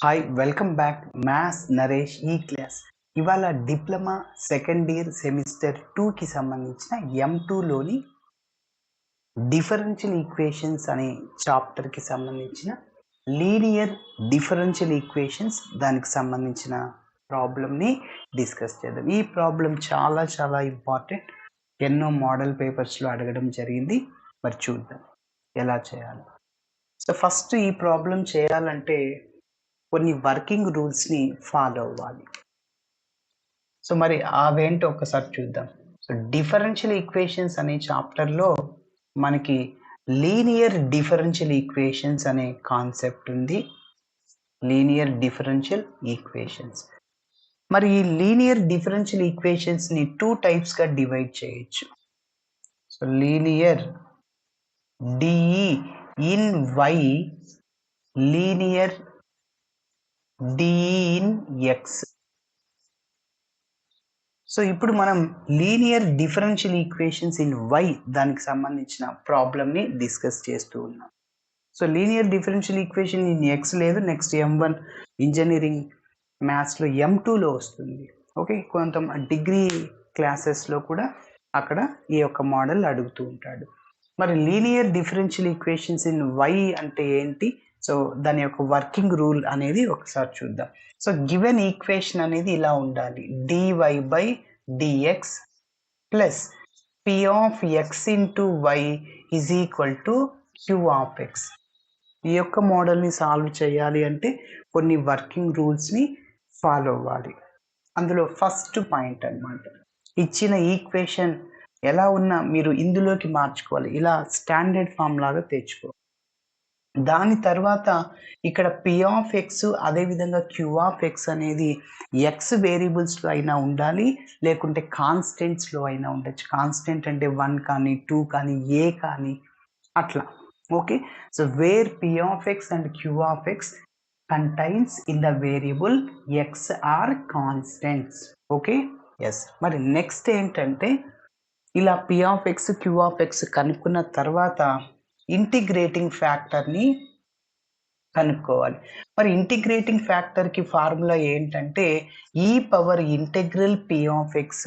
Hi welcome back maths Naresh ఈ class. ఇవాళ diploma second year semester 2కి సంబంధించిన M2లోని డిఫరెన్షియల్ ఈక్వేషన్స్ అనే చాప్టర్కి సంబంధించిన లీనియర్ డిఫరెన్షియల్ ఈక్వేషన్స్ దానికి సంబంధించిన ప్రాబ్లమ్ని డిస్కస్ చేద్దాం. ఈ ప్రాబ్లం చాలా చాలా ఇంపార్టెంట్. ఎన్నో మోడల్ పేపర్స్లో అడగడం జరిగింది. మరి చూద్దాం ఎలా చేయాలి. సో ఫస్ట్ ఈ ప్రాబ్లం చేయాలంటే కొన్ని వర్కింగ్ రూల్స్ని ఫాలో అవ్వాలి. సో మరి అవేంటో ఒకసారి చూద్దాం. సో డిఫరెన్షియల్ ఈక్వేషన్స్ అనే చాప్టర్లో మనకి లీనియర్ డిఫరెన్షియల్ ఈక్వేషన్స్ అనే కాన్సెప్ట్ ఉంది. Linear differential equations. మరి ఈ లీనియర్ డిఫరెన్షియల్ ఈక్వేషన్స్ని 2 టైప్స్గా డివైడ్ చేయొచ్చు. So linear DE in y, linear DE in x. So ఇప్పుడు మనం linear differential equations in y దానికి సంబంధించిన ప్రాబ్లమ్ని డిస్కస్ చేస్తూ ఉన్నాం. So linear differential equation in x లేదు, నెక్స్ట్ M1 ఇంజనీరింగ్ మ్యాథ్స్లో M2లో వస్తుంది. ఓకే, కొంత డిగ్రీ క్లాసెస్లో కూడా అక్కడ ఈ యొక్క మోడల్ అడుగుతూ ఉంటాడు. మరి linear differential equations in y అంటే ఏంటి, సో దాని యొక్క వర్కింగ్ రూల్ అనేది ఒకసారి చూద్దాం. సో గివెన్ ఈక్వేషన్ అనేది ఇలా ఉండాలి: dy by dx plus p of x into y is equal to q of x. ఈ యొక్క మోడల్ని సాల్వ్ చేయాలి అంటే కొన్ని వర్కింగ్ రూల్స్ని ఫాలో అవ్వాలి. అందులో ఫస్ట్ పాయింట్ అన్నమాట, ఇచ్చిన ఈక్వేషన్ ఎలా ఉన్నా మీరు ఇందులోకి మార్చుకోవాలి. ఇలా స్టాండర్డ్ ఫామ్ లాగా తెచ్చుకో. దాని తర్వాత ఇక్కడ p ఆఫ్ ఎక్స్ అదేవిధంగా q ఆఫ్ ఎక్స్ అనేది ఎక్స్ వేరియబుల్స్లో అయినా ఉండాలి, లేకుంటే కాన్స్టెంట్స్లో అయినా ఉండొచ్చు. కాన్స్టెంట్ అంటే 1 కానీ 2 కానీ ఏ కానీ అట్లా. Okay, so where p of x and q of x contains in the variable x are constants. Okay, yes. మరి నెక్స్ట్ ఏంటంటే ఇలా p of x q of x కనుక్కున్న తర్వాత ఇంటిగ్రేటింగ్ ఫ్యాక్టర్ని కనుక్కోవాలి. మరి ఇంటిగ్రేటింగ్ ఫ్యాక్టర్కి ఫార్ములా ఏంటంటే e power integral p of x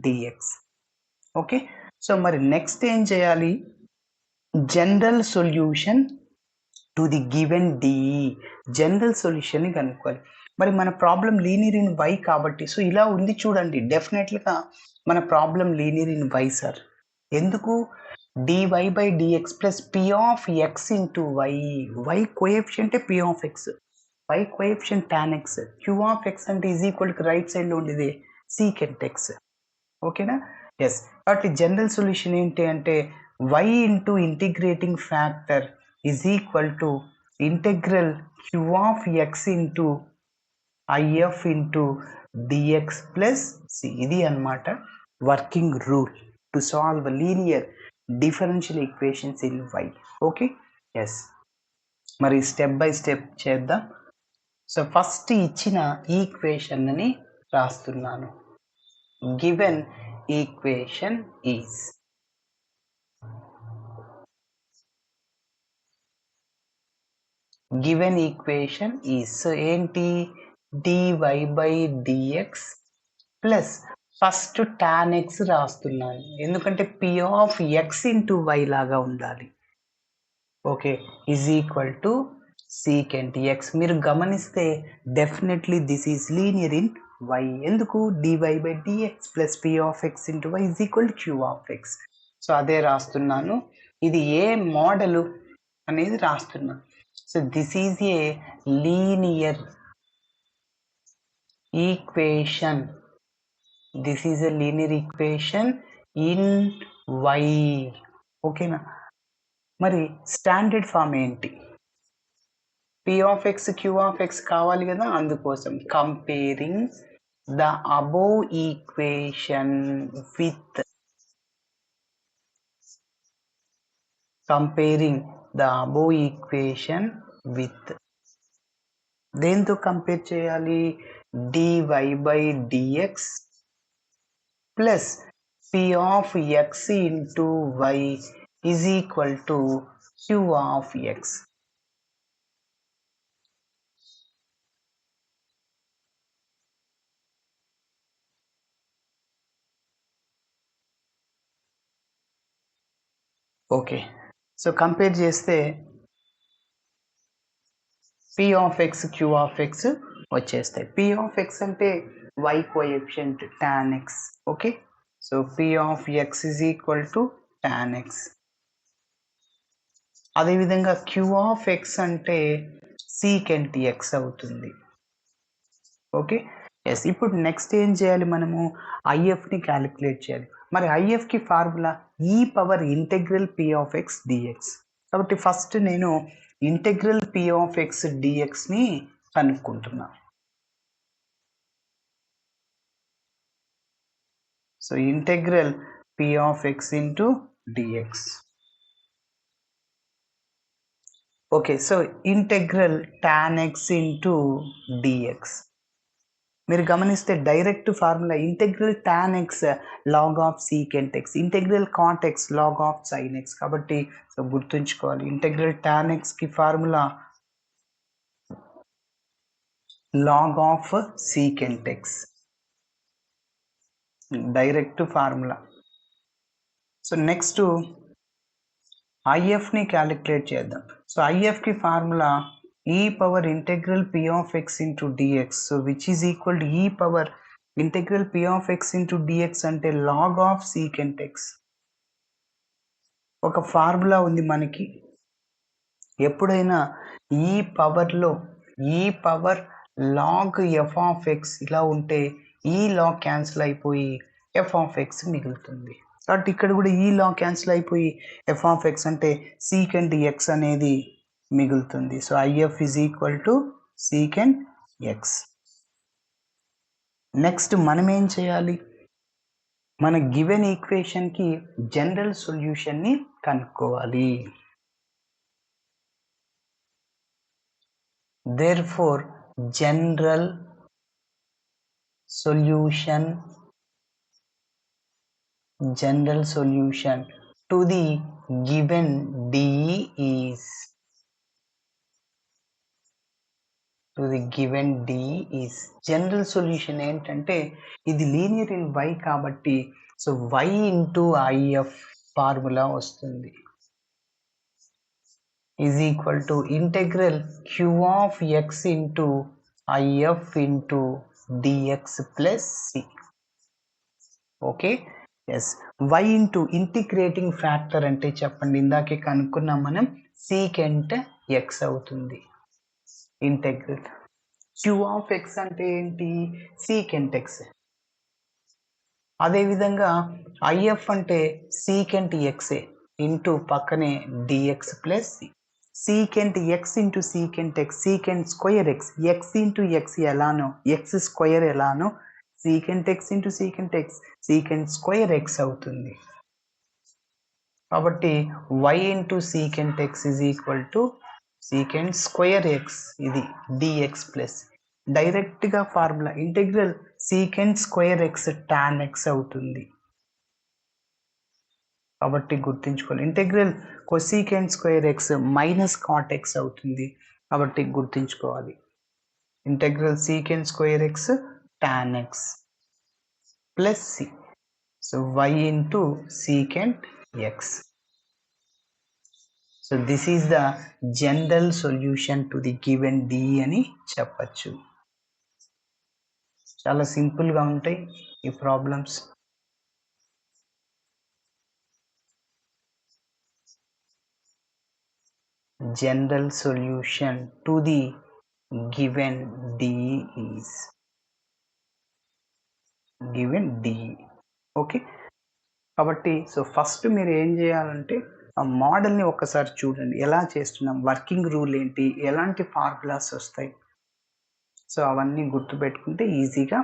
dx. Okay, so మరి next ఏం చేయాలి, general solution to the given DE, general సొల్యూషన్ని కనుక్కోవాలి. మరి మన ప్రాబ్లం లీనియర్ ఇన్ వై కాబట్టి, సో ఇలా ఉంది చూడండి, డెఫినెట్లీగా మన problem linear in y sir. ఎందుకు? dy by dx plus p of x into y. Y కోఎఫిషియంటే p of x, y coefficient tan x, q of x అంటే ఈజ్ ఈక్వల్ టు రైట్ సైడ్లో ఉండేది సీకెంట్ x. ఓకేనా? Yes. కాబట్టి general solution ఏంటి అంటే y into integrating factor is equal to integral q of x into if into dx plus c. ఇది అన్నమాట working rule to solve linear differential equations in y. Okay, yes. మరి step by step చేద్దాం. So first ఇచ్చిన ఈక్వేషన్ని రాస్తున్నాను. Given equation is, given equation is, so ఏంటి, dy by dx plus first tan x రాస్తున్నాను, ఎందుకంటే p of x into y లాగా ఉండాలి. Okay, is equal to secant x. మీరు గమనిస్తే definitely this is linear in y. ఎందుకు? dy by dx plus p of x into y is equal to q of x. So అదే రాస్తున్నాను. ఇది ఏ model అనేది రాస్తున్నాను. So this is a linear equation, this is a linear equation in y. ఓకేనా? మరి standard form ఏంటి? p of x q of x కావాలి కదా, అందుకోసం comparing the above equation with, comparing the above equation with దేంతో compare చేయాలి? dy by dx plus p of x into y is equal to q of x. Okay. So compare చేస్తే p of x q of x వచ్చేస్తాయి. P of x అంటే y coefficient tan x. Okay. So p of x is equal to tan x. అదేవిధంగా q of x అంటే secant x అవుతుంది. Okay. Yes. ఇప్పుడు next ఏం చేయాలి మనము? ఐఎఫ్ని క్యాలిక్యులేట్ చేయాలి. మరి ఐఎఫ్కి formula e power integral p of x dx. కాబట్టి ఫస్ట్ నేను ఇంటెగ్రల్ పి ఆఫ్ ఎక్స్ డిఎక్స్ని కనుక్కుంటున్నా. So integral p of x into dx. Okay. So integral tan x into dx. మీరు గమనిస్తే direct formula integral tan x log of secant x, integral cot x log of sine x. కాబట్టి so గుర్తుంచుకోవాలి, integral tan x కి formula log of secant x, direct formula. So next ఐఎఫ్ని calculate చేద్దాం. So ఐఎఫ్కి formula e power integral p of x into dx. So which is equal to e power integral p of x into dx అంటే log of secant x. ఒక formula ఉంది మనకి, ఎప్పుడైనా ఈ పవర్లో ఈ power log f of x ఇలా ఉంటే ఈ లాగ్ క్యాన్సిల్ అయిపోయి ఎఫ్ ఆఫ్ ఎక్స్ మిగులుతుంది. కాబట్టి ఇక్కడ కూడా ఈ లాగ్ క్యాన్సిల్ అయిపోయి ఎఫ్ ఆఫ్ ఎక్స్ అంటే సీకెంట్ ఎక్స్ అనేది మిగులుతుంది. So IF is equal to secant x. Next మనం ఏం చేయాలి? మన గివెన్ ఈక్వేషన్కి జనరల్ సొల్యూషన్ని కనుక్కోవాలి. Therefore, general solution to the given DE is general solution ఏంటంటే ఇది లీనియర్ ఇన్ y కాబట్టి so y into if formula వస్తుంది, is equal to integral q of x into if into dx plus c. Okay. Yes. y into integrating factor అంటే చెప్పండి, ఇందాకే కనుక్కున్నాం మనం, secant x అవుతుంది. ఇంటెగ్రల్ q ఆఫ్ ఎక్స్ అంటే ఏంటి? Secant x. అదేవిధంగా ఐఎఫ్ అంటే సీకెంట్ ఎక్సే ఇంటూ పక్కనే dx plus c. Secant x into secant x, secant square x, x into x ఎలానో ఎక్స్ స్క్వేర్ ఎలానో secant x into secant x secant square x అవుతుంది. కాబట్టి y into secant x is equal to secant square X, ఇది dx plus డైరెక్ట్గా formula integral secant square x tan x అవుతుంది. కాబట్టి గుర్తుంచుకోవాలి, integral cosecant square x minus cot x అవుతుంది. కాబట్టి గుర్తుంచుకోవాలి, integral secant square x tan x plus c. So y into secant x. So this is the general solution to the given D అని చెప్పచ్చు. చాలా సింపుల్గా ఉంటాయి ఈ ప్రాబ్లమ్స్. General solution to the given DE is given DE. Okay. కాబట్టి so first మీరు ఏం చేయాలంటే ఆ మోడల్ని ఒకసారి చూడండి, ఎలా చేస్తున్నాం, వర్కింగ్ రూల్ ఏంటి, ఎలాంటి ఫార్ములాస్ వస్తాయి. సో అవన్నీ గుర్తుపెట్టుకుంటే ఈజీగా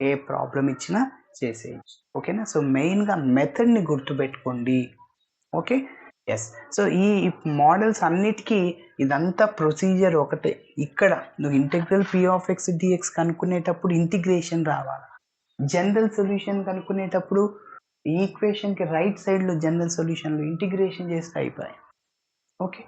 ఏ ప్రాబ్లం ఇచ్చినా చేసేయచ్చు. ఓకేనా? సో మెయిన్గా మెథడ్ని గుర్తుపెట్టుకోండి. ఓకే. ఎస్. సో ఈ మోడల్స్ అన్నిటికీ ఇదంతా ప్రొసీజర్ ఒకటే. ఇక్కడ నువ్వు integral p of x dx కనుక్కునేటప్పుడు ఇంటిగ్రేషన్ రావాలి, జనరల్ సొల్యూషన్ కనుక్కునేటప్పుడు ఈ ఈక్వేషన్కి రైట్ సైడ్లో జనరల్ సొల్యూషన్లో ఇంటిగ్రేషన్ చేస్తే అయిపోయాయి. ఓకే.